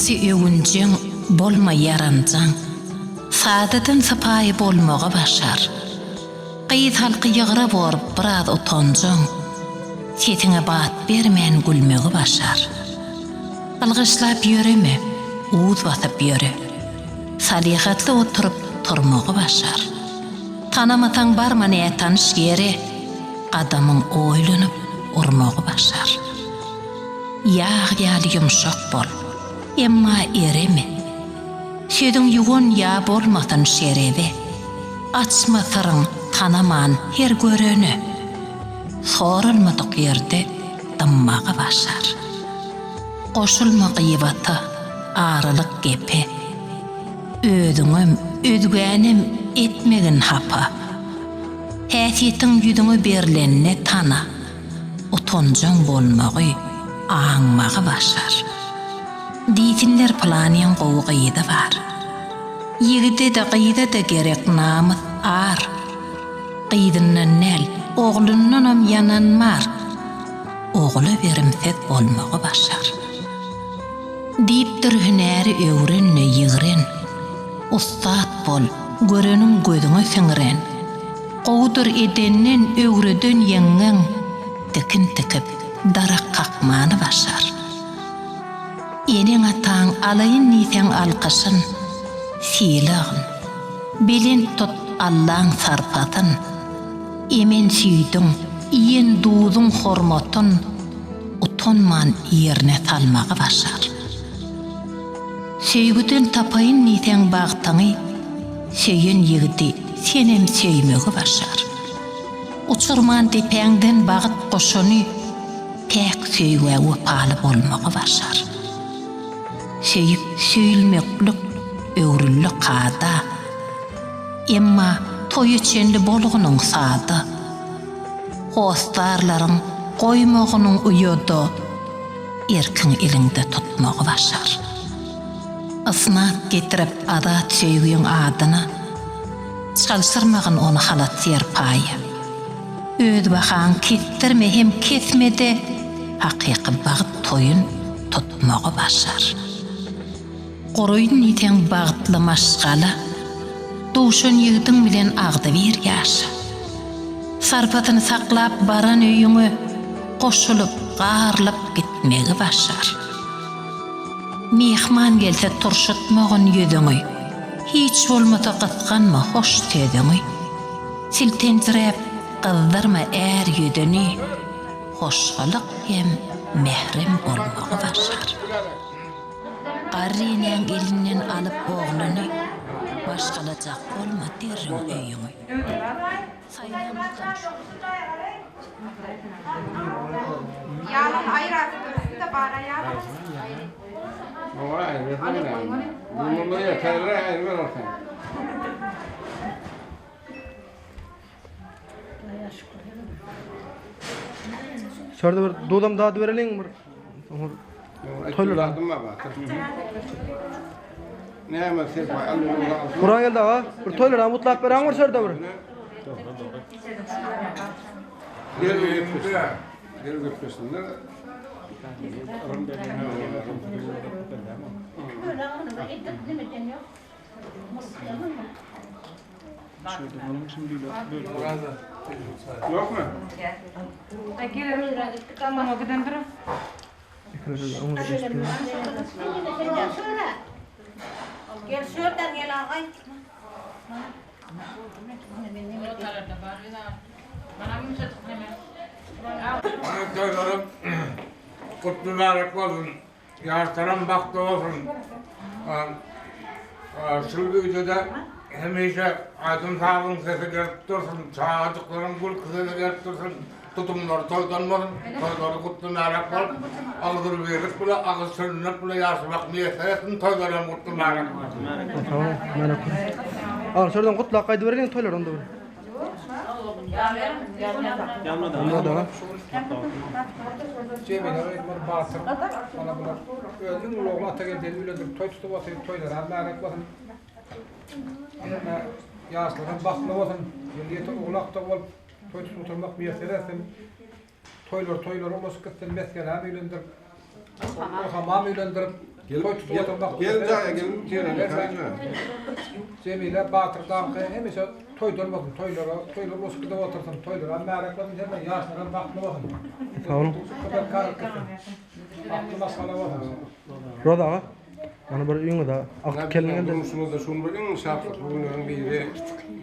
Ýeňsi öwünjeň bolma yaranjaň. Sadadan sapayı bolmaga başar. Qyýt halky ýygyra borup biraz otanjaň. Setiňe bat bermän gülmegi başar. Algyşlap ýöreme, uwuz basyp ýöre. Salihatly oturup turmagy başar. Tanamataň barma näme tanyş ýere, adamyň oýlanyp urmagy başar. Ýaly ýumşak bol, emma ereme. Şeýdiň ýugun ýa bolmadan şerebe. Açma syryň tanaman her göreni. Sorulmadyk ýerde dymmagy başar. Goşulma gıybata, aralyk gepe. Ödüňem, ödgänim etmegin hapa. Häsiýetiň ýüdüňe berilenne tana. Utanjaň bolmagy, aňmagy başar. Diýtinler planyň gowgyýdy bar. Ýigide de gyýda da gerek namyt ar. Gyýdyndan näl, oglundan yananmar. Ogly berimsek bolmagy başar. Diýipdir hünäri öwrenle ýygren. Ustat bol, görenin gözüňe siňiren. Gowdur edenden öwreden ýeňňeň tekin tekip darak kakmany başar. Eniň ataň alaýyn niýsen alkysyn, siýlagyn. Bilin tut Allahyň sarpatyn. Emen süýdüň, iýen duýduň hormatyn, utanman ýerine salmagy başar. Söýgüden tapaýyn niýsen bagtyňy, söýen ýigidi senem söýmegi başar. Uçurman depeňden bagyt goşuny, käk söýgä wepaly bolmagy başar. Söýüp söýülmeklik, öwrüllik kada. Emma toýu çenli bolgunyň sady. Hostarlaryň goýmagynyň uýudy, erkin elinde tutmagy başar. Isnat getirip adat söýgüň adyna, çalsyrmagyn onu halat serpaýa. Öd bahan kettirme hem kesmede, hakyky bagyt toýun tutmagy başar. Goroýun niýten bagtly maşgala, duşun ýygdyň bilen agdy bir ýaşa. Sarpatyny saklap baran öýüňe goşulyp, garlyp gitmegi başar. Mehman gelse turşutmagyn ýüzüňi, hiç bolmasa gysganma hoş teziňi. Siltendirep, gyzdyrma är ýüzüni, hoşgalyk hem mehrem bolmagy başar. Garrynyň elinden alyp oglany, başgalajak bolma derriň öýüňi. Yalan ayrı da bara yalan. Bunu yeterli ayrı olsun. Şurada bir dodam daha verelim mi? Toylar adım var bak. Ne ama sen Allah. Kur'an geldi ha. Bir toylar mutlak veren var şurada bir. Gel götürsünler. Yok mu? Tamam, o kadar durun. Gel şuradan gel ağay. Toylarım kutlu mübarek olsun. Yartaran baktı olsun. Şu videoda hemişe aydın sağlığın sesi gelip dursun. Çağcıkların gül kızı gelip dursun. Tutumları toydanmasın. Toyları kutlu mübarek olup. Aldır verip bile, ağız sürünüp bile yaşamak niyese etsin. Toylarım kutlu mübarek olsun. Tamam, merak etme. Al şuradan kutlak kaydı verelim toylar onda bir. Yanmadı ha. Cebine bir batır. Bana bunlar. Öldün oğlu ata geldi, öyledir. Toy tutup atıyor, toylar. Allah'a bakın. Yaşlıdan bakma bakın. Yeliyeti oğlakta olup, toy tutup oturmak bir yetersin. Toylar olması kıtsın, mesken ham öylendirip, o hamam öylendirip, Gel jaya gelin terene kayma. Cemile Batır Dağkı hemese toylar bakın, toylar Moskva'da otursun, toylar. Amerika'da hemen yaşlılar baklı bakın. Tamam. Kadar karıklı. Aklı masala bakın. Roda ağa. Ana bir üýüňe da aklyp kelmegende. Durmuşsunuz da şunu bir iň şaplyk bugünlerin biri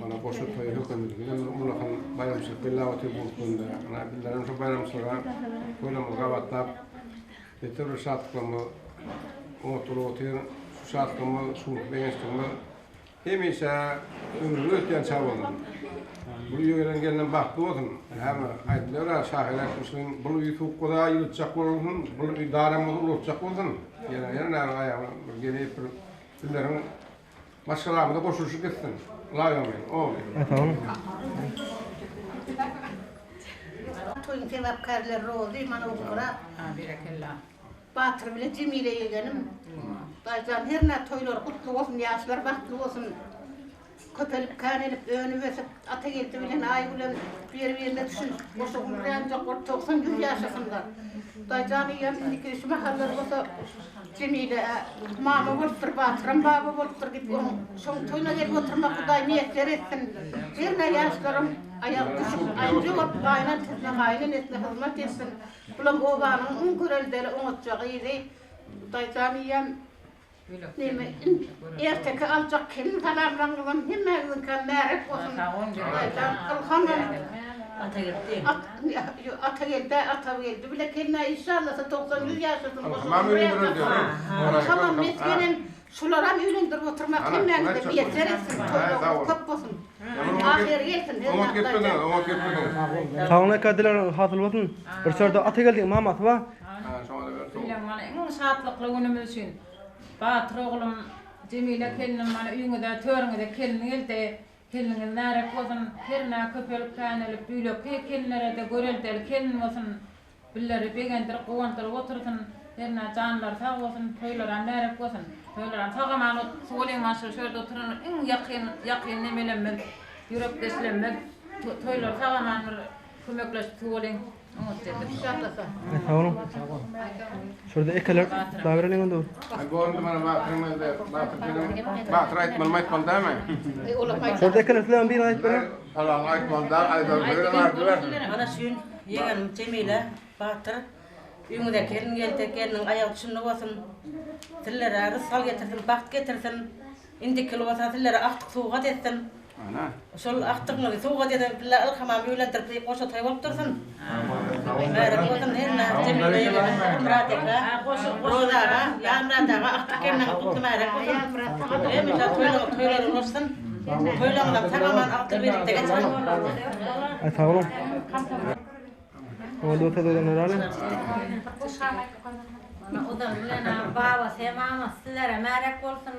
mana boşa toy hökümeti. Mulakan bayramçylyk bellawty bolganda. Ana billerim şu bayramçylyga toylamy gawatlap beter bir şatlyklamy oturup otyr şu şatlyklamy sunup beňeşdirme. Hemişe ömrü ötýän çabaladım. Bu ýören gelen bakdy bolsun. Hem aýtdylar şahylar kuşun bu ýutup goda ýutjak bolsun, bu idaramy ulutjak bolsun. Yana aýagy gelip billerim maşgalamda goşuşyp gitsin. Laýamen, o. Tamam. Toyun sebäpkärleri oldy, mana okura. Berekella. Batır bilen Cemile ýegenim. Daýdan herne toylar kutly bolsun, ýaşlar bahtly bolsun. Köpelip kanelip önü besip ata geldi bilen ay bilen bir-birine düşün. Boşa gurranjak 90 ýaşasynda. Daýdan ýa ikisi mahallar bolsa Cemile mama bolupdyr, Batyram baba bolupdyr git. Şoň toyuna gelip oturmak Hudaý niýetler etsin. Herne ýaşlarym aýak düşüp aýjy bolup aýnan tezne aýnan etne hyzmat etsin. Bulam obanyň uň görelderi oňatjagy ýeri. Daýdan ýa neme erteki aljak kelin talamlangyň hemmägin kämärek bolsun. Daýdan kılhanam. Ata geldi. Bile kelina inşallah 90 ýaşasyn bolsun. Tamam, mesgenen şularam ýülendirip oturmak hemmägin de ýeter etsin. Köp bolsun. Ahir gelsin. Umut gitmedi. Taňa kadiler hasyl bolsun. Bir sörde ata geldi mamat ba. Bilen mana iň şatlykly günümüz üçin. Batır oglum Cemile kelinim mana üýüňde, törüňde kelin geldi. Kelinin närek bolsun, herne köpelip kanelip büýlep, kelinlere de göreldeli kelin bolsun. Billeri begendir, gowantyr otursun. Herne janlar sag bolsun, toylara närek bolsun. Toylara sagaman solen maşy şöyle oturan iň ýakyn nemelenmek, ýürekdeşlenmek, toylar sagaman bir kömekleşip solen. Tamam. Şurada ekeler dagırın dur. Goňda mana Batır aýtmaly aýtmandamy? Şurada ekeler falan bir aýt bana. Allah aýtmanda aýdar. Mana şün yeğenim Cemile Batır üýüňde kelin geldi, keliniň aýagy düşündi bolsun. Tillere rysal getirsin, baht getirsin. Indi kilowata tillere aktyk suwga etsin. Ana. Şol aktykyny suwga edip billa ilhamam ýölendirip goşa toý bolup dursun. Bäri bolsun herne Cemile ýegenim Murateka, Rodaga, Ýamrataga aktyk keliniň gutmary bolsun. Hemde toýlar bolsun. Toýlarlar tamamen aktyk beripde geçen. Tamam. O da tadı nerede? Odan bilen baba semama sizlere merek bolsun.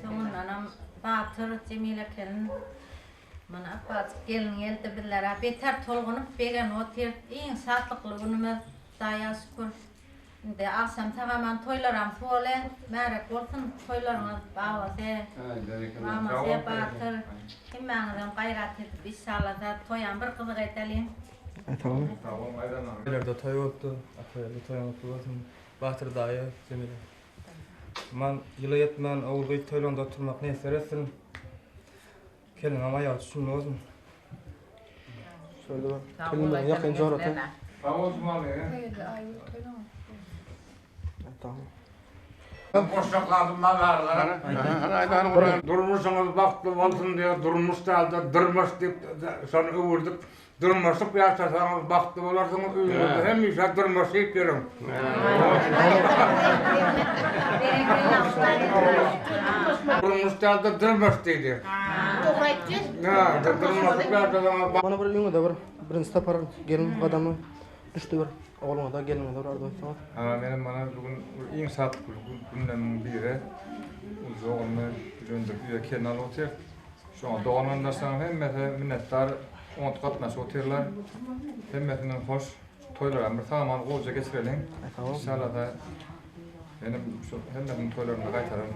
Soňun anam Batır Cemile kelin. Mana pat gelin geldi billere beter tolgunup begen otyr iň satlykly günüme daýa şükür. Inde aksam tamamen toylaram sole merek bolsun toylaryňyz baba se. Mama se Batır hemmäňizden gaýrat edip inşallah da toýan bir gyzyk edelim. Tamam. Nerede toy oldu? Ataylı toy oldu. Batır daýy Cemile. Man ýyly ýetmän owulgy toýlanda oturmak näse resim. Kelin ama ýa düşünme bolsun. Şöyle bak. Kelin ýakyn jorata. Tamam. Tamam. Boşluklarından varlar. Durmuşsunuz baktı bolsun diye durmuşda durmuş deyip sonra öwürdük. Durmuşluk ýaşasaňyz baktı bolarsyňyz öýünde hemişe durmuş deyip berin. Durmuşda durmuş diýdi. Togra etjek. Ha, durmuşluk ýaşasaňyz Bana bir üýüňe de birinji tapar gelin adamy düşdi bir. Oğluma da gelin de ardy etdi. Menem mana bugün iň satykly günden biri uzogamy jönde ýa kelin alyp otyr. Şoňa dogandan soň hemmete minnetdar on gatnaşyp otyrlar. Hemmetiniň hoş toýlara bir tamamen golja geçirelim. İnşallah da benim şu hemmetiň toýlaryny gaýtaram.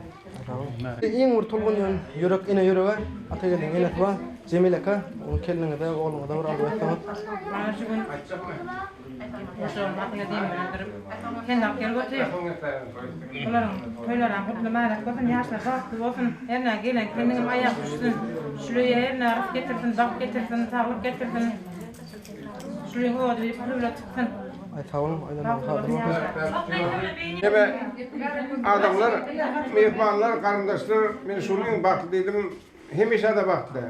Iň bir tolgun ýürek ine ýürege ata gelin ine ba Cemile ka onu keliniňe de oğluma da bir ardy etdi. Oşol matyga diýmelendirip kendak gelýär. Olaryň toýlaryň gutlamada bolsun, ýaşlar bakdy bolsun, herna gelen kendiňim aýak düşsün. Şuraya herna aryp getirsin, bak getirsin, saglyk getirsin. Şuraya goýup pullar çıksın. Ay tamam, aydan Ebe adamlar, mehmanlar, karandaşlar, men şunun baktı dedim, hemişe de baktı.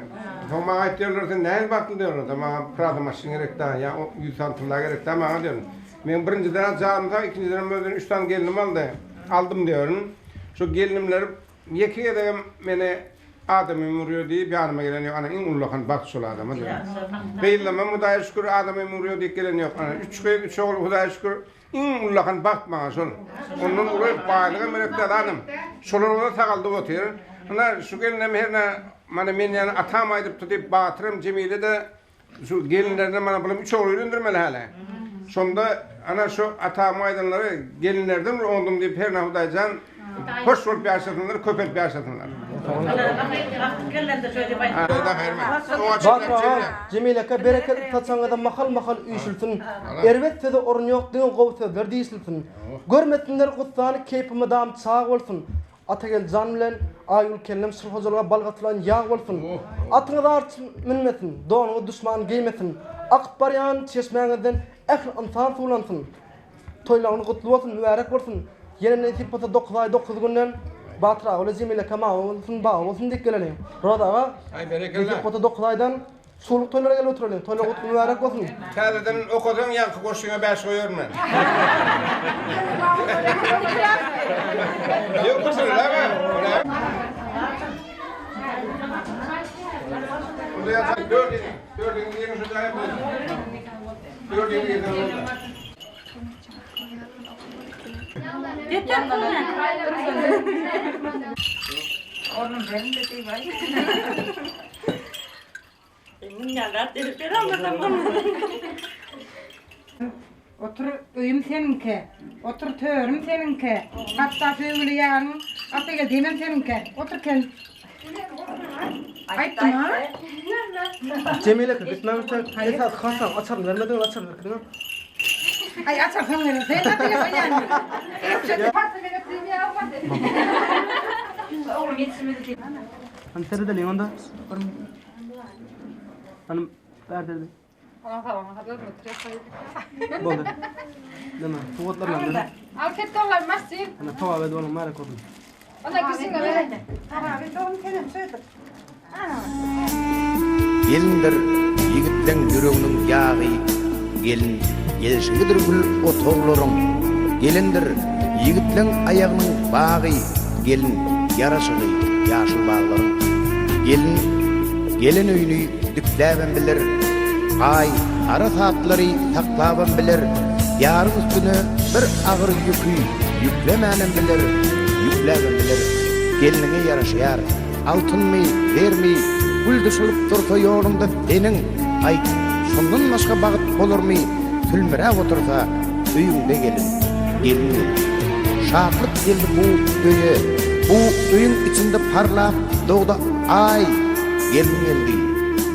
Sonra aytıyorlar, näme baktı diyorlar, ama pradamaşın gerek daha, ya o yüzantırlar gerek daha, bana diyorum. Men birinciden canımda, ikinciden böyle 3 tane gelinim aldım diyorum. Şu gelinimler, yekiye de beni adamı vuruyor diye bir anıma gelen yok. Ana in ullakan baktı adamı diyor. Beyilleme Hudaya şükür adamı vuruyor diye gelen yok. Ana 3 oğul Hudaya şükür in ullakan bakma şol. Onun uğrayıp bağlığı merekli adam. Şolunu takaldı oturuyor. Ana şu gelinem herine bana men yani atam aydıp tutup batırım Cemile de şu gelinlerden bana bulum 3 oğlu öldürmeli hala. Sonunda ana şu atam aydanları gelinlerden ondum deyip herine Hudayacan hoş olup yaşatınlar, köpek yaşatınlar. Bakma, Cemileke bereket tatsaňyda mahal üýşülsün. Erbetde de orun ýok diýen gowsözler diýilsin. Görmetdiler gutdany keypime dam çaq bolsun. Atagel jan bilen aýul kelnem sulhozalga balgatylan ýag bolsun. Atyňyza arç minmesin, donuňy düşman giýmesin. Ak baryan çeşmeňizden ähli insan suwlansyn. Toýlaryny gutly bolsun, mübarek bolsun. Yine nesip pata 9 ay 9 günden Batıra öyle Cemile kama olsun bağ olsun dik gelelim. Rodaga ay berekeler. Pata 9 aydan suluk toylara gel oturalım. Toylar gutlu mübarek olsun. Täleden okudan yankı koşuňa bäş goýar men. Yok kusura bakma. Buraya 4 yeni şu daýap. 4 yeni Onun benim de değil var. Otur uyum seninki, otur töörüm seninki, hatta söğülü yarın, ataya demem seninki, oturken. Ayttım ha? Cemile gitmem için esas hasam açarım vermeden açarım verdim. Ay açarsan verin, sen de telefon yani. Oğlum yetişmedi. Hani terede limonda? Hanım perdede. Boldu. Deme, tuğutlarla deme. Al kettolar masif. Hani tava ve doğanın mara kodum. Ona kızın öyle. Tamam, bir doğum kelim söyledim. Gelindir yigitden yüreğinin yağı, gelin gelişidir gül o toğlarım. Gelindir yigitlen ayağının bağı, gelin yarasığı yaşıl bağlarım. Gelin öynü dükläben bilir, ay ara saatları taklaban bilir. Yarın üstüne bir ağır yükü yüklemänen bilir, yükläben bilir. Gelinine yaraşyar, altın mı, ver mi, gül düşülüp dursa yolunda senin, ay sondan başka bağıt olur mu, tülmire otursa öýüňde gelin. Gelin, şahlık geldi bu öýe, bu öýüň içinde parlap doğda ay gelin geldi.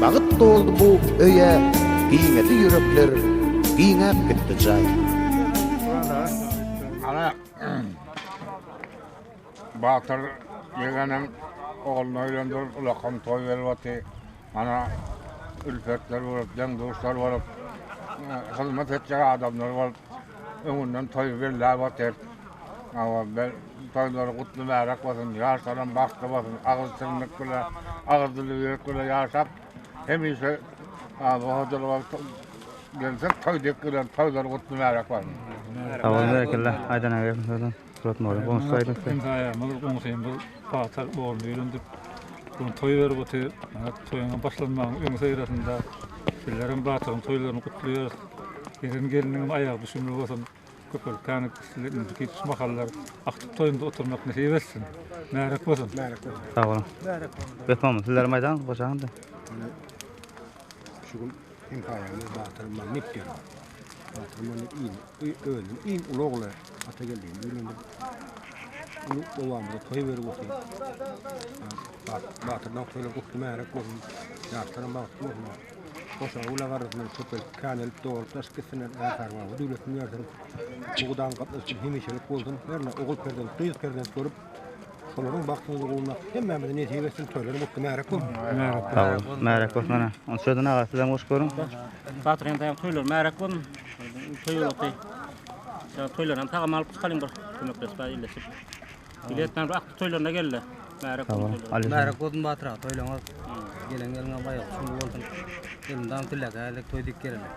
Bağıt doldu bu öýe, giňedi yürekler, giňäp gitdi jay. Ana Batır yeğenim oğlunu öýlendirip ulakam toy berýärdi. Ana ülfetler bolup, jan dostlar bolup, hyzmat etjek adamlar bolup, öňünden toy berilýär. Ama ben toyları gutlu märak bolsun, ýaşlaryň bakty bolsun, agyz tyrnak bilen, agyz dili ýökle ýaşap, hemişe hojalar gelsek toýdek bilen toylar gutlu märak bolsun. Awal berkelle aydan aýaryň suratmaly. Bunu saýdyk. Bunu sen bu patar boldy ýüründip bunu toy berip otyr. Toýuna başlanmagyň öňe seýresinde sillerin batyryň toýlaryny gutlaýar. Geliniň aýagy düşünýär bolsun. Köpel kanak sizlerin git mahallar aktyp toýunda oturmak näse bersin. Märak bolsun. Sağ olun. Betmam, sizler maýdan başlandy. Şu imkaýany batyrman nipdir. Batyrman in ulugly ata geldiň ýüründip. Ulu owamda toy berip otyr. Batyrdan toýla gutly märak bolsun. Ýaşlaryň bagty bolsun. Koşa ulavarızın köpel kanel doğrultas kesinen aytarma dövletin yerden buğdan qatnaşıp hemişelik boldun. Herna oğul perden, kıyız perden görüp şolaryň bagtyny goýmak hemmemizi netibesini toýlary mutlu märak bol. Märak bol mana. On söýden aga sizem hoş görün. Batyryn taýap toýlar märak bol. Toýulukdy. Şa toýlaram tagam alyp çykalyň bir kömekleşip ýyllaşyp. Biletden wagt toýlaryna geldi. Märak bol. Märak bolun batyra toýlaňa gelen baýak şunu boldun. Elimden tillaka toýdyk gelene.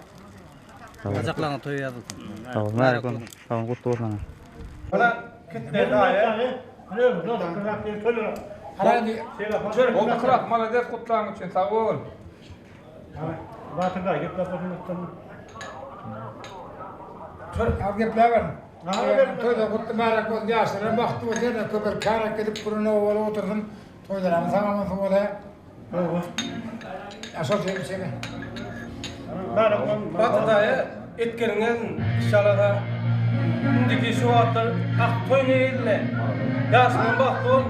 Ajaklaryň toýýady. Märak bol. Tamam gutlu bolsun. Bana kitne daýa. O kırak malades kutlamak için sağ ol. Batırda git kapatın. Çor agepler var. Toyda kutlu merak oldu yaşlara baktı o yerine köpek karak edip kuruna ovalı oturdum. Toydalarım tamamı soğuda. Asıl şey seni. Batırda etkelingen şalada. Diki şu atlar ak toy neyle. Yaşına baktı ol.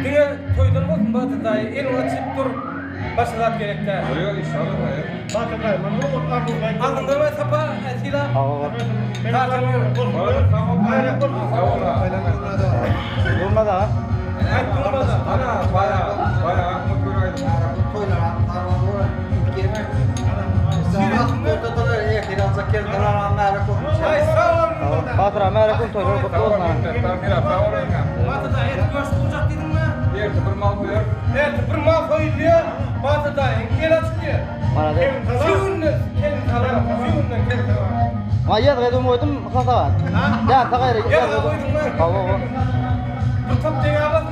Diye toydan olsun Batırda elini açıp dur. Başlat gerekte. Oraya inşallah hayır. Batırda aldığında ben sapa esila. Tartmıyorum. Tamam. Durmadı ha. Durmadı. Ana bayağı mutlu aydım. Batıra märak bol toýlar gutlu bolsun. Batırda et göz bulacak dedin mi? Erti bir mal koyar. Evet, bir mal koyuluyor. Batırda gel açıyor. Mana de. Şunun kendi kalan, şunun kendi kalan. Ma ýer gaýdym oýdum, hata. Ya tagayr. Ya koydum ben. Hawa. Bu top diye alasın.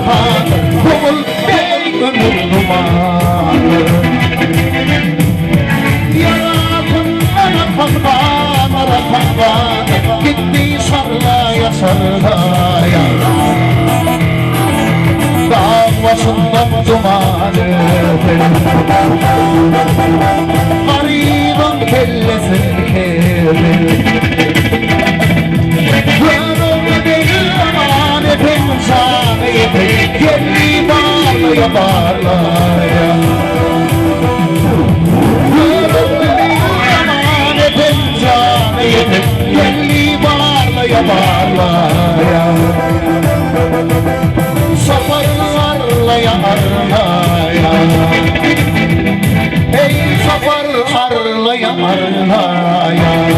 yapan Kul bey gönül dumanı Arapan gitti sarlaya sarlaya Davasından dumanı Gariban kellesin kevir Gönül değil emanetin sahibi Kelli bağlaya bağlaya Gelli bağlaya bağlaya Safarlarlaya arlaya Ey safarlarlaya arlaya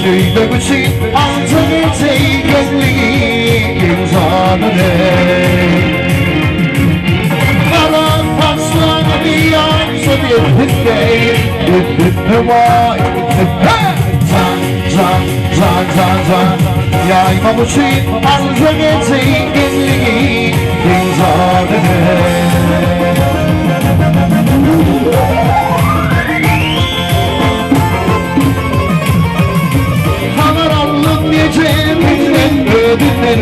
Söylemişim altını zeygenliği insanı Kalan paslanı bir yansı bir hütte Hütte vay Zan zan zan zan zan Yaymamışım altını zeygenliği insanı Kamerallım gecemden ödünden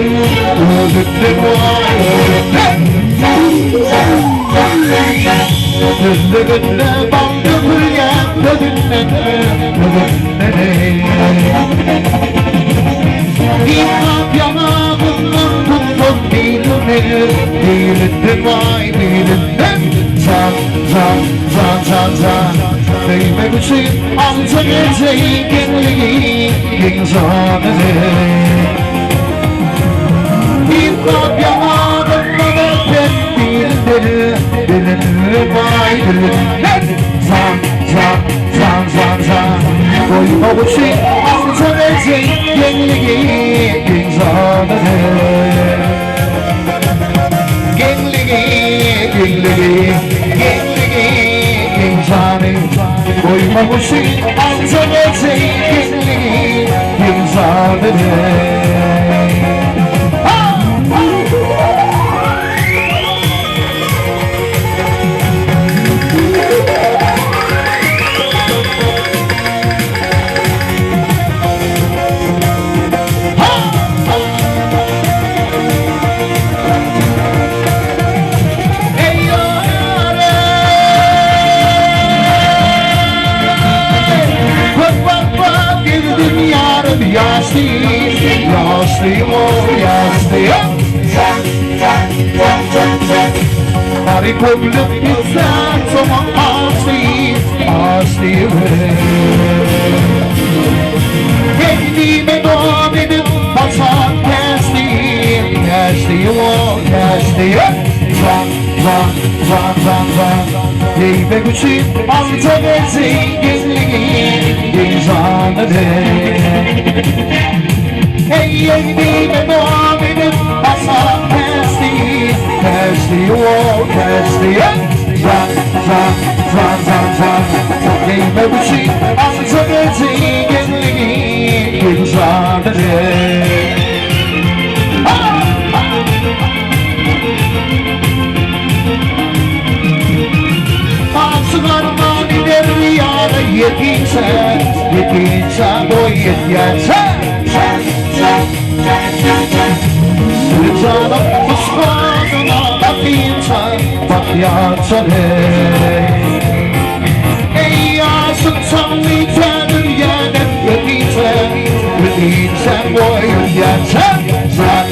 Ödünden vay Ödünden bandı hülyen Ödünden İmam yanağından tuttun Değilinden vay değilinden Zan zan zan zan zan Değmemişim altını zeygenliği insanı İmam yanağından öpen Dilinle vay dilinle Zan zan zan zan zan Koymamışım altını zeygenliği insanı Genliği, genliği, genliği insanı Koymamışım altına zeygenliği insanı Yaşlıyım o yaşlıyım Hari kolluk bizden sonra ağaçlıyım Kendime doğum edip pasan kestim Yaşlıyım o yaşlıyım Zan zan zan zan zan Deyme güçüm alta ve zenginliği İnsanı Hey evime doğum edip pasan kestim Kestim Zan zan zan zan zan Deyme güçüm alta ve zenginliği İnsanı Ağzılarına gider rüyada yetinse boy yetyense Canım kusmağına bakınca bak yansın ey yazın sanlıysa dünyadan ödeysen boyun yansan zan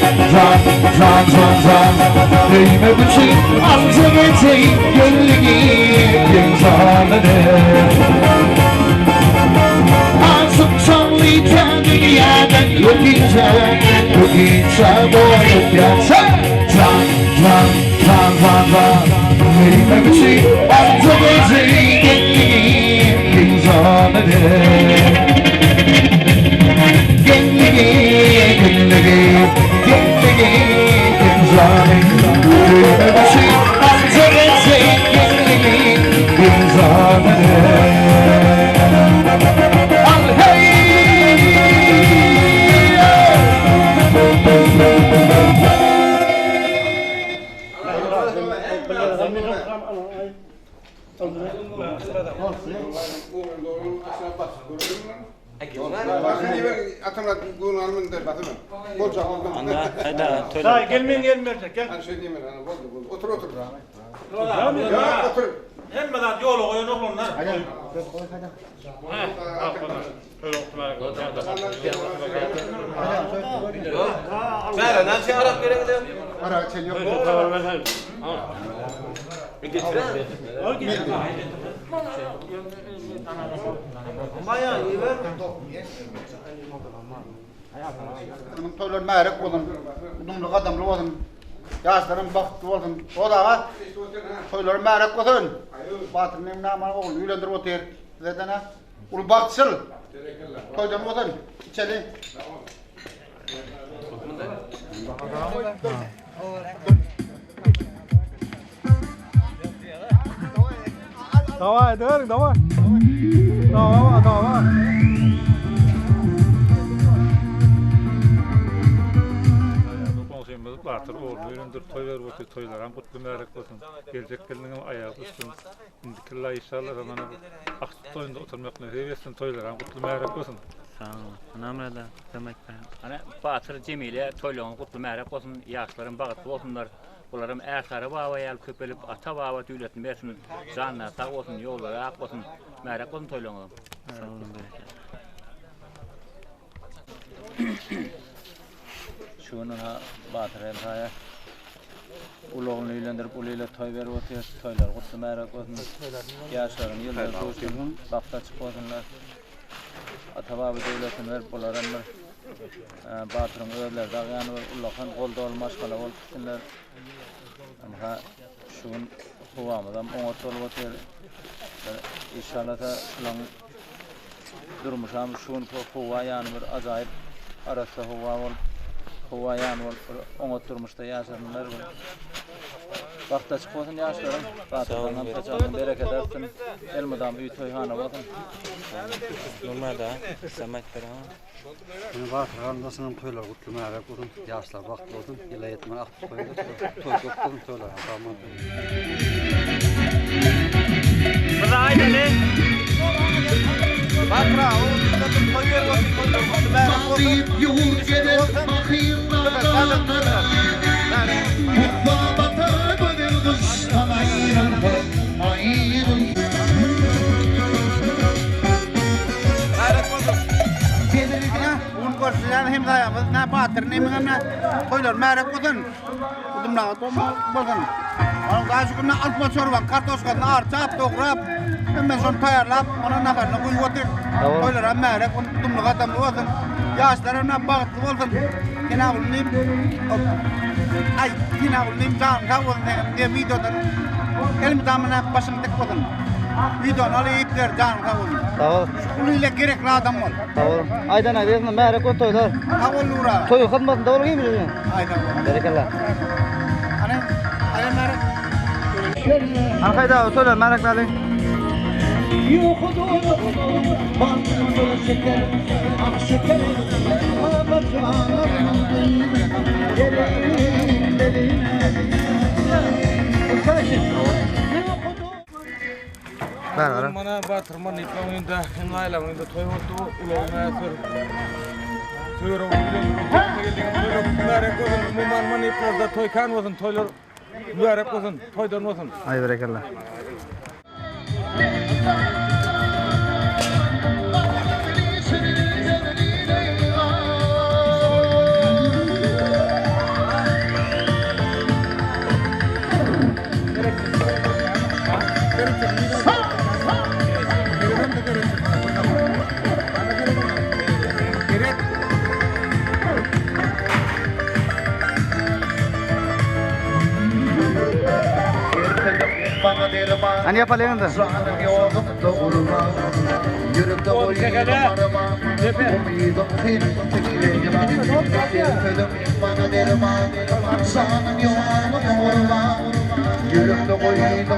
Döyme bütün arzu geçeyim gönlüğüm zanını Azım sanlıysa dünyadan ödeysen boyun yansan Zan Döyme bütün arzu geçeyim gönlüğüm zanını Gelmeyin gelmeyecek gel. Otur. Otur. Hem de yolu koyun oğlunlar. Sen nasıl Arap gerekli? Ara sen yok. Maya iyi ver. Toylar mərək olun, udumluq adamlı olun, yaşların baxtı olsun. O da toylar mərək olsun. Batır nemine aman oğul, üylendir otur. Zaten ulu baxtısıl. Toydan olsun, içeli. Давай. Batır oğlu öğrendir toy ver bu toylar ham kutlu merak olsun. Gelecek gelinin ayağı üstün. İndikilla inşallah zaman aklı toyunda oturmakla hevesin toylar ham kutlu merak olsun. Sağ ol. Anamla da demek ben. Ana Batır Cemile toyluğun kutlu merak olsun. Yaşların bağıtlı olsunlar. Bunlarım ertarı baba yal köpelip ata baba devletin versin. Canına sağ olsun, yolları ak olsun. Merak olsun toyluğun. Sağ olun bereket. Şunun ha Batır elhaya uloğunu uylandırıp uluyla toy verip otuyor. Toylar kutlu merak olsun. Yaşların yıllar doğuşun bakta çıkmasınlar. Atababı devletin verip bunlarınlar. Batırın öğürler dağıyanı var. Uloğun kolda olmaz kala ol gitsinler. Ha şunun huvamıdan oğut olup otuyor. İnşallah da şulan durmuşam şunun huva yani bir acayip arası huva ol. Huva yani oğut durmuşta yaşanlar var. Vakta çıkmasın yaşlarım. Batırdan kaçağın bereket etsin. Elmadam üy toyhana bakın. Normalde samet bera. Bunu Batır'dan toylar kutlu merak olun. Yaşlar vakti olsun. Yıla yetmen aklı koyun. Toy kutlu toylar. Tamam. Bana aynı ne? Batra, o bizden toy ver olsun. Kutlu merak olsun. Koşulan hem dayamız ne Batır ne bilmem toylar merak olsun. Udumlağı olsun. Onun daha şu günde alpma çorba, kartoşkanı arçap, doğrap, hemen son tayarlap, onun nakarını koyup otur. Toylara merak udumluğa adamlı olsun. Yaşlarına bağıtlı olsun. Yine olayım, can kavun diye videodan elimden başım tek olsun. Videon alıp der can kavun. Tamam. Uluyla gerekli adam ol. Tamam. Aydan aydan merak ol toylar. Kavun lura. Toy hizmetinde olur gibi mi? Aydan. Berekallah. Ana merak. Arkayda toylar meraklı alın. Mana Batır man iplamında, hem aileminde toy oldu, uloğuna yatır. Töre mübarek olsun. Muman maniplarda toykan olsun. Toylar mübarek olsun. Toydan olsun. Ay berekallah. Hani yapalım yanında? Yürüp de koyuyorum umidum bana derman sana yolum olma yürüp de koyuyorum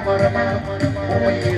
umidum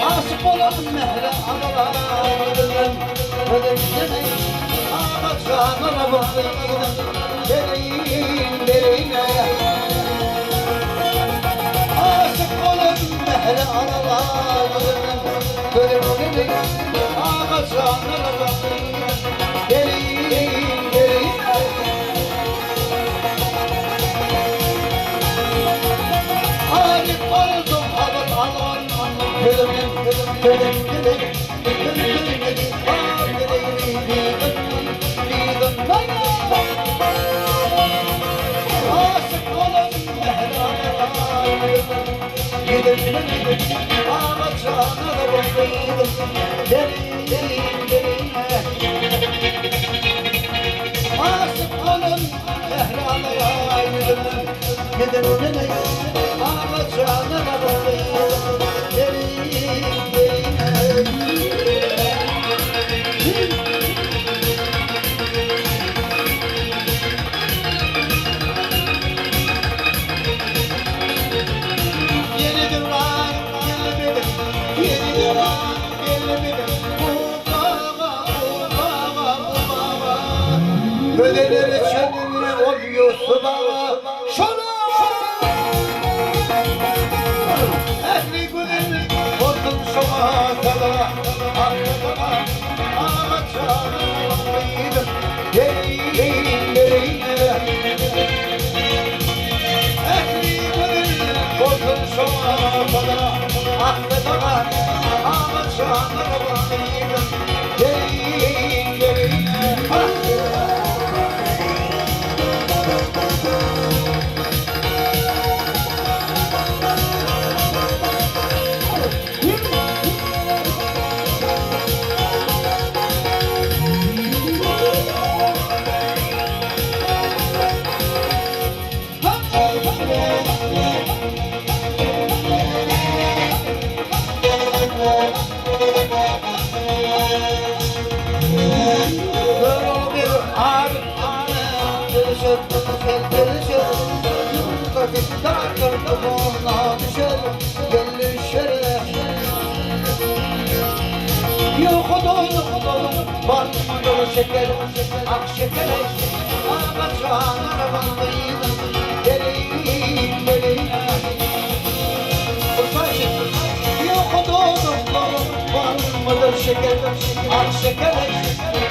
Asık olalım mehre analarım Ödemizden ağaç canına bakıydım Derine Asık olalım mehre analarım Ödemizden ağaç canına bakıydım Derine Arif oldum alan Ödeler içinde oluyorsun ama şuna ehli günün korkun şuna kadar arkada ağaçlarına bakıydım derine ehli günün korkun şuna kadar arkada ağaçlarına bakıydım derine şeker, ak şeker, ağaçlarına bakıydım, derine. Yok doğdum, var mıdır şeker, ak şeker,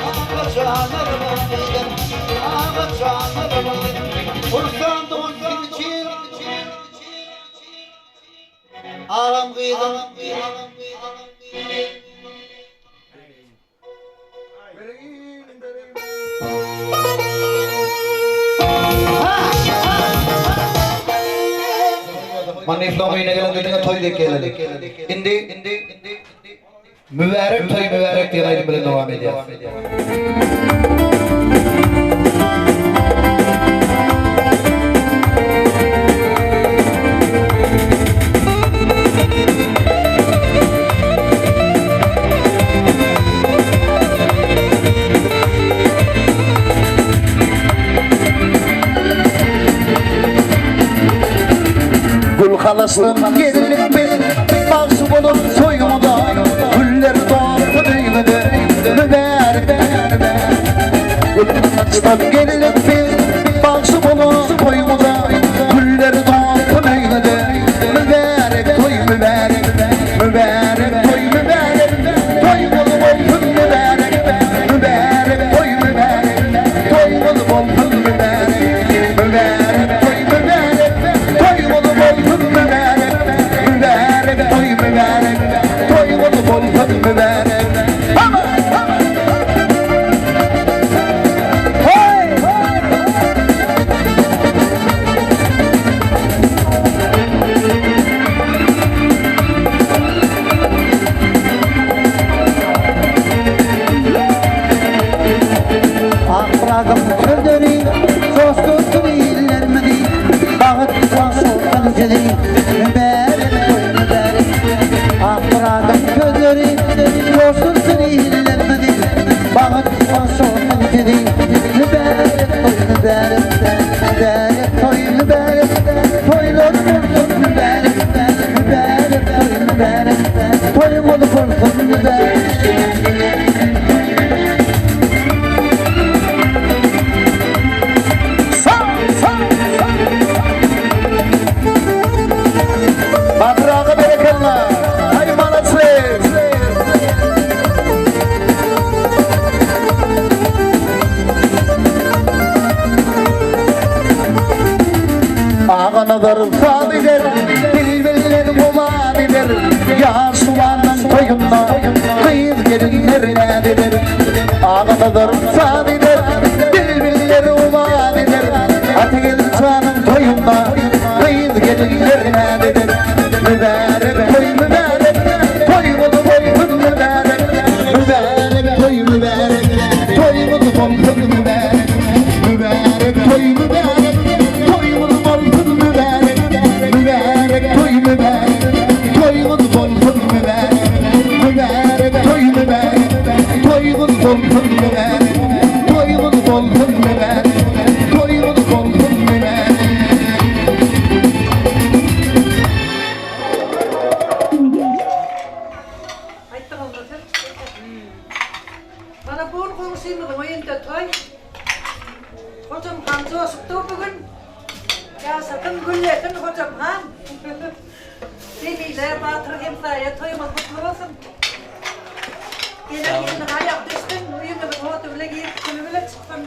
ağaçlarına bakıydım, ağaçlarına bakıydım. Kursandım için, aram kıydım. Maniflong oyuna gelen dediğine toy de gelelim. Indi mübarek toy mübarek diye ayrı bile devam ediyor. Gül halasın gelinlik benim Bağsı bulup soyumda Güller doğup düğümde Mübarek Gül halasın gelinlik benim Bağsı bulup soyumda Güller doğup düğümde Mübarek toy mübarek Mübarek toy mübarek Toy bulup olsun mübarek Mübarek toy mübarek Toy bulup olsun mübarek Mübarek toy mübarek Toy bulup olsun mübarek Mübarek toy mübarek Toy bulup olsun mübarek Akragım çöldürü Sostursun illermedi Bağıt sostursun cedi Mübarek toy mübarek Akragım çöldürü Sostursun illermedi Bağıt sostursun cedi Mübarek toy mübarek Mübarek toy mübarek Toylar olsun mübarek Mübarek toy mübarek Toy olsun mübarek Matrağı berekallah, hay manası. Ağanadır fadiler, bilbiller muvadiler. Yar suvanın toyunda, kıyız gelinler nedir? Ağanadır fadiler, bilbiller muvadiler. Ategil suvanın toyunda, kıyız gelinler nedir? Mübarek toy mübarek Toy bulup olsun mübarek Mübarek toy mübarek Toy bulup olsun mübarek Mübarek toy mübarek Toy bulup olsun mübarek Mübarek toy mübarek Toy bulup olsun mübarek Mübarek toy mübarek Toy bulup olsun mübarek Toy bulup olsun mübarek Toy bulup olsun mübarek Bana bol konuşayım mı? Oyunda toy. Hocam kanca sıktı bugün. Ya sakın gülletin hocam ha. Cemile Batır Hemza'ya toyumuz mutlu olsun. Gelen gelin ayak düştün. Uyumda bir hotu bile giyip kulübüle çıktın.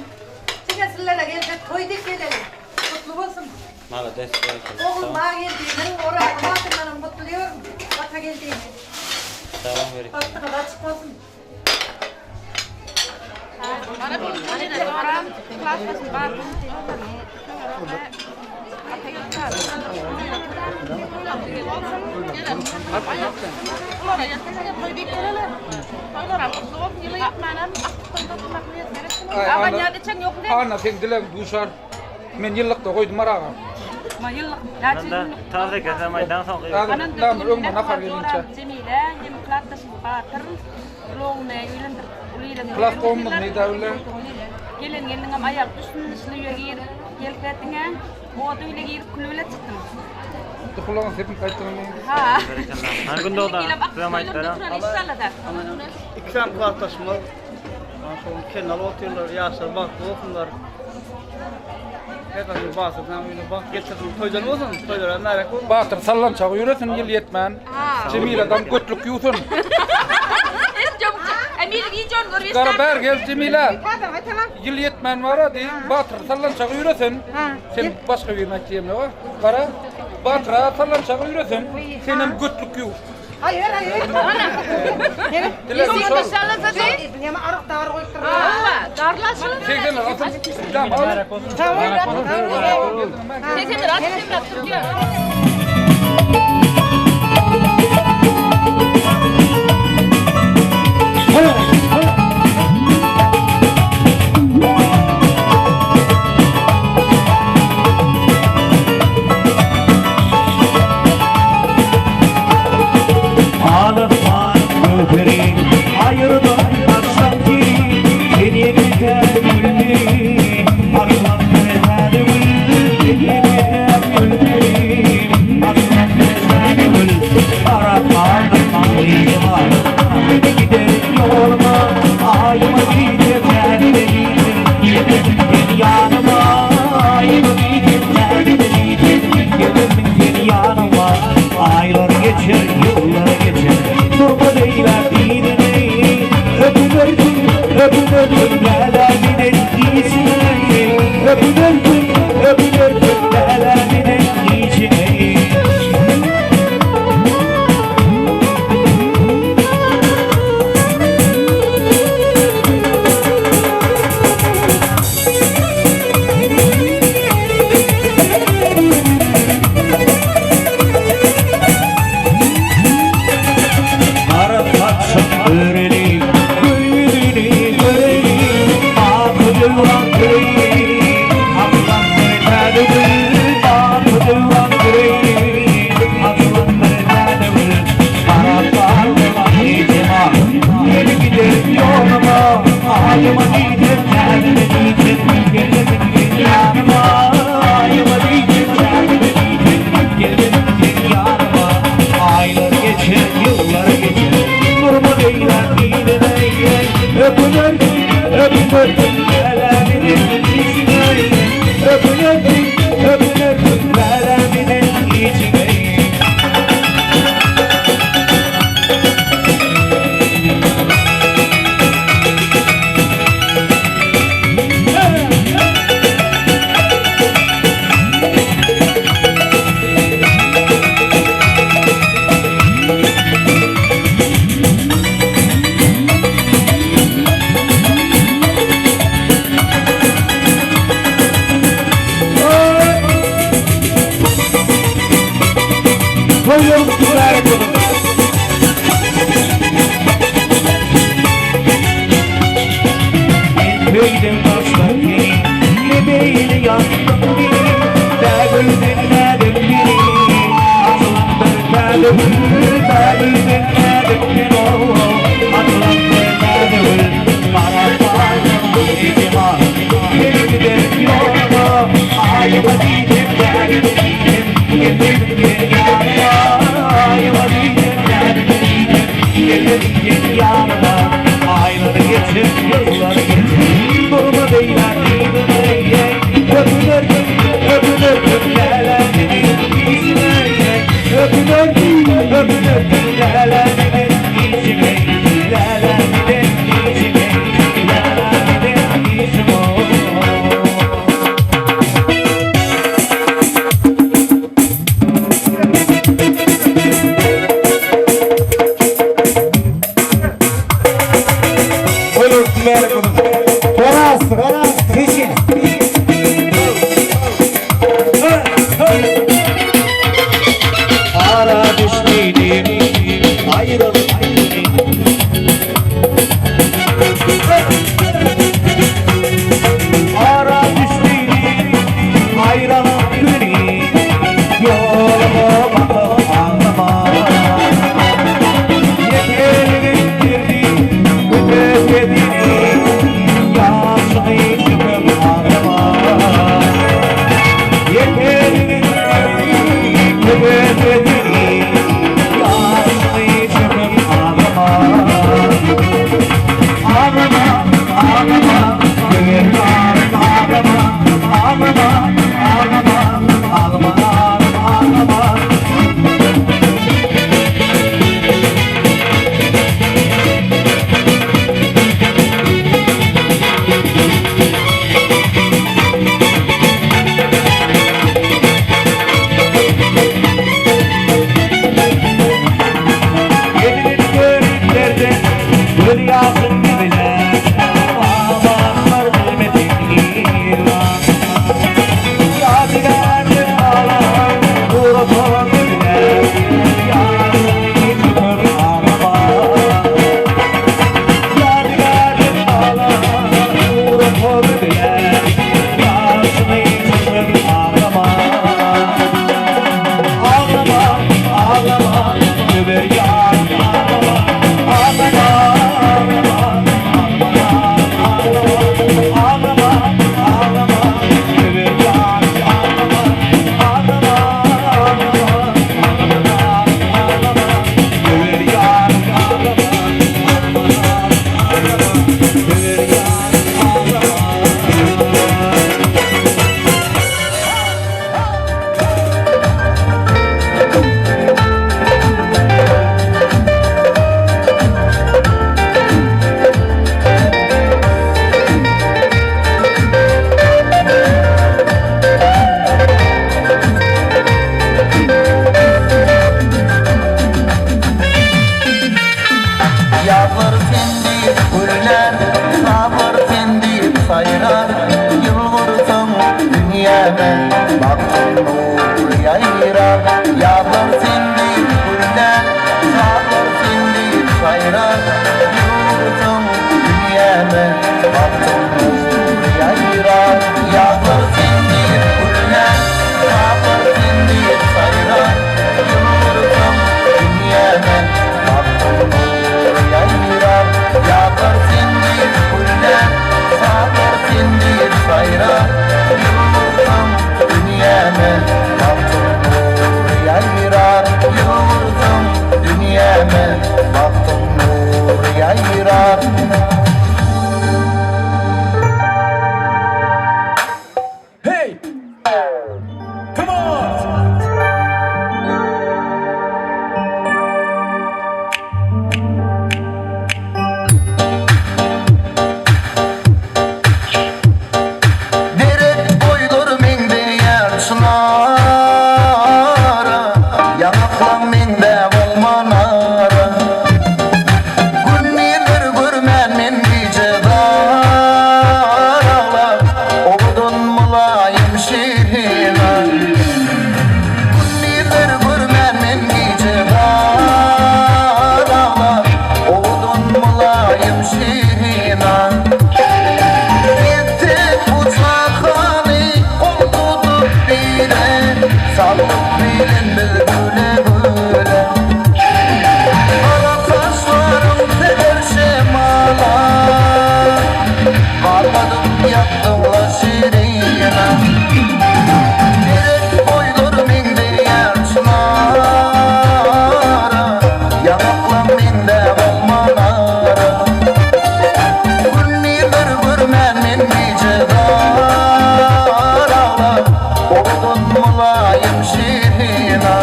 Çıkan sizlere gelecek toy dik gelelim. Mutlu olsun. Malades. Oğlum bana geldiğini oraya batırmanın mutluyorum. Bata geldiğini. Tamam verin. Baktı kadar çıkmasın. Bana bir tane de doğram, klasmasın var. Ana sen dilem duşar. Men yıllıkta koydum arağa. Ma yıllık. Taze kesemaydan sonra. Damır ömür nakar gelince. Cemile, yem klasmasın batır. Loğuna yüründür. Klas komut neydi öyle? Gelin gelin ayak düştün, üstüne gir, gelketine, o öyle gir, kulübüle çıktım. Tıkılan sepin kayıtını. Ha. Her gün de o da. Kıyamaytlara. İkram kardeşimler. Sonra kenal oturuyorlar, yaşlar bak, okunlar. Hepimiz bahsediyorum, bak getirdim, toydan olsun, toylara merak olsun. Batır sallan çağı yürüsün, yıl yetmen. Cemil adam götlük yusun. Karaber gel Cemile. Yıl yetmen var hadi. Batır sallan çağı yürüsün. Sen başka bir nakiyem ne var? Kara. Batıra sallan çağı yürüsün. Senin götlük yusun. Hayır. Evet. Dilek Yolda sallansa değil. Hem arık dar koyup duruyor. Darlasın. Çeksen atın. Tamam. Çeksen atın. sindi güller sabır sindi sayrar yılgırsın dünyame baktın nur yayrar yağlar sindi güller sabır sindi sayrar yılgırsın dünyame baktın nur yayrar yağlar sindi güller sabır sindi sayrar yılgırsın dünyame baktın nur yayrar yağlar sindi güller sabır sindi sayrar yılgırsın dünyame baktın nur yayrar yılgırsın dünyame baktın nur yayrar. Hey! Come on! Derek boydur mende yaşlara yanaklan mende olmanara günniler görmen men gece daralar oğudun mulayim şirina günniler görmen men gece daralar oğudun mulayim şirina Sağlık bilen bülbüle güle Ara taşlarım teker şemala Varmadım yaktımla şirina Direk boydur mende yaşlara Yanaklan mende olmanara Günniler görmen men gece daralar Oğudun mulayim şirina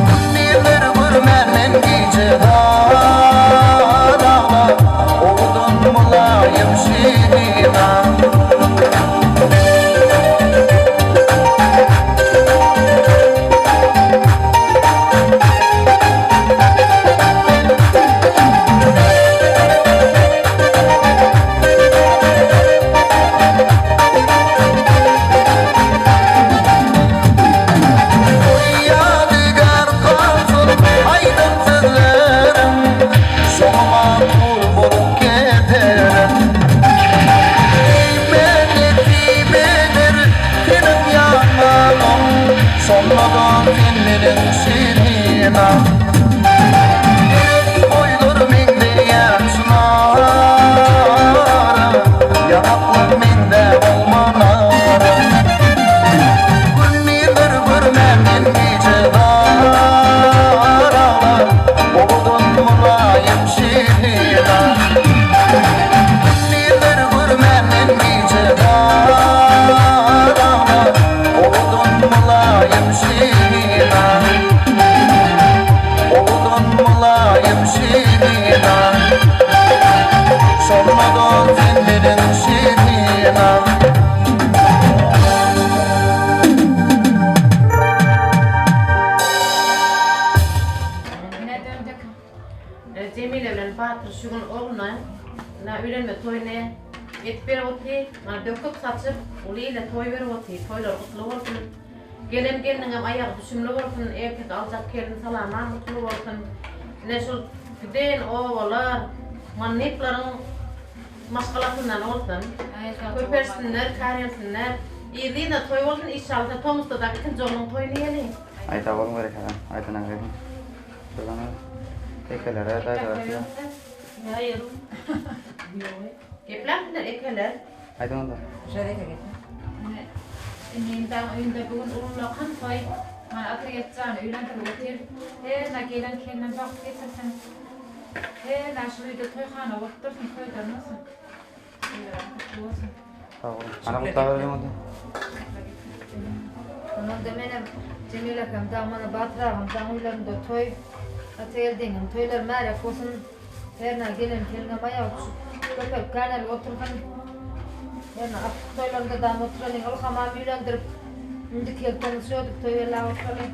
Günniler görmen men gece daralar Oğudun mulayim şirina Yadigar kalsın aydın sözlerim Sonuma kul bulup giderim Kıymetir senin yanağım Sonmadan senin şirina Direk boydur mende yaşlara Yanaklar mende olmanara Günniler görmen men gece daralar Oğudun mulayim şirina Günniler görmen men gece daralar Oğudun mulayim şirina Oğudun mulayim şirina Sormadan senin şirina Cemile bilen Batır şugun oğluna na ürenme toyne et bir oti na döküp saçıp uliyle toy ver oti toylar kutlu olsun gelen gelinin ayak düşümlü olsun erkek alacak gelin salama mutlu olsun ne şu giden oğullar manipların maskalasından olsun köpersinler karyansınlar İyi de toy olsun inşallah Tomus'ta da ikinci onun toyunu yiyelim. Ayta oğlum gerek adam. Aytana gerek. Şuradan ekeler ayta ayta. Hayır. Geplendiler ekeler. Ayta onda. Şöyle git. İndan önde bugün onunla kan toy. Mana atı geçsen öğlen otur. Na gelen kendine bak getirsen. Na şurada toyxana otursun toyda nasıl? Tamam. Ana mutlu verelim onda. Onun da benim Cemile kam damana batırağım damuylarında toy atayeldiğim toylar merak olsun herna gelin kelime bayağı köpek kanal oturgan herna toylarında dam oturanın ol hamam yülendirip indik kel tanışıyorduk toylarla oturalım.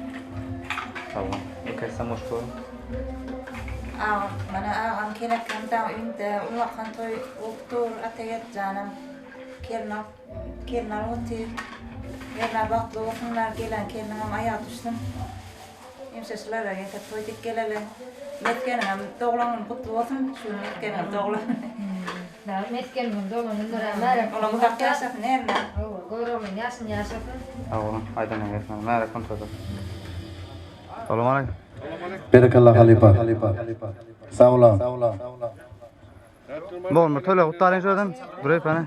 Tamam. Okey, samoş koy. Mana ağam kelekten da ünde ulakan toy uktur atayet canım kelnar otir yerler baklı olsunlar gelen kelnam ayağa düştüm imsesler ayet toydik gelele metkenem doğulanın kutlu olsun şu metkenem doğulan Da meskenim doğulanın nere ola mukak yasak nerede goyromun yasın yasın Oğlum, aydan geçmem. Merhaba kontrol. Oğlum alay. Berekallah halipa. Sağ olun. Bolma toyla utarın şuradan. Buraya bana.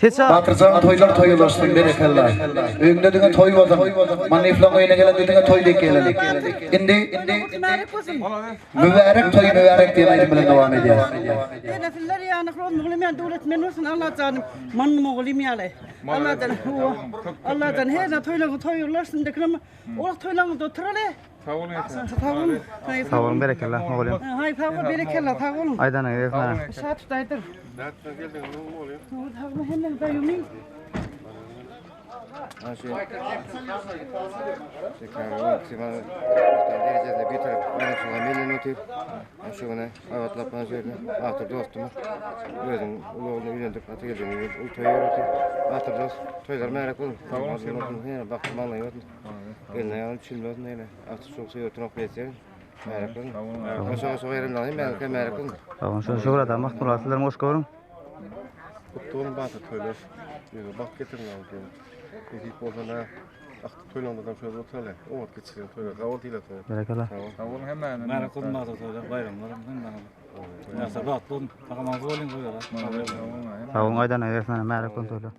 Batırsan toylar toyulaşsın berekallah. Öňünde diňe toy bolsa, maniflan oýuna gelen diňe toy dek gelelik. Indi mübarek toy mübarek diýen aýdym bilen dowam edýär. Nefiller yani kron muğlimen devlet men olsun Allah canım man muğlim yale. Allah'tan her toylağı toyulaşsın dekrem o toylağı da oturale. Sağ olun. Sağ olun berekallah oğlum. Hay sağ berekallah sağ olun. Aydan geçmem. Saat tutaydır. Nereden geldin? Ne oluyor? Tamam hemen dayımın. Tekrar siman derecede bir taraf benim sonra milyon otur. Şuna avatlap bana söyle. Atır dostum. Özüm ulu üylendik atı geldim. Toylar otur. Atır dost. Toylar merak olun. Tamam. Yine bak mallayı olsun. Eline yanım çilmez neyle. Atır çok seviyor tırnak besleyin. Merak olun. Tamam. Sonra yerimden alayım merak olun. Tamam. Şöyle adam bak muratlarım hoş görün. Kutluğun batı toylar. Bak getirin abi. İlk bolsana aktif toylanmadan şöyle oturalım. O vakit geçirin toylar. Kahvaltı ile toylar. Berekallah. Sağ olun hemen. Merak olma da toylar bayramlarım hemen. Ya sabah tun, takamanız olun koyuyorlar. Sağ olun aydan geçmem. Merak olun toylar.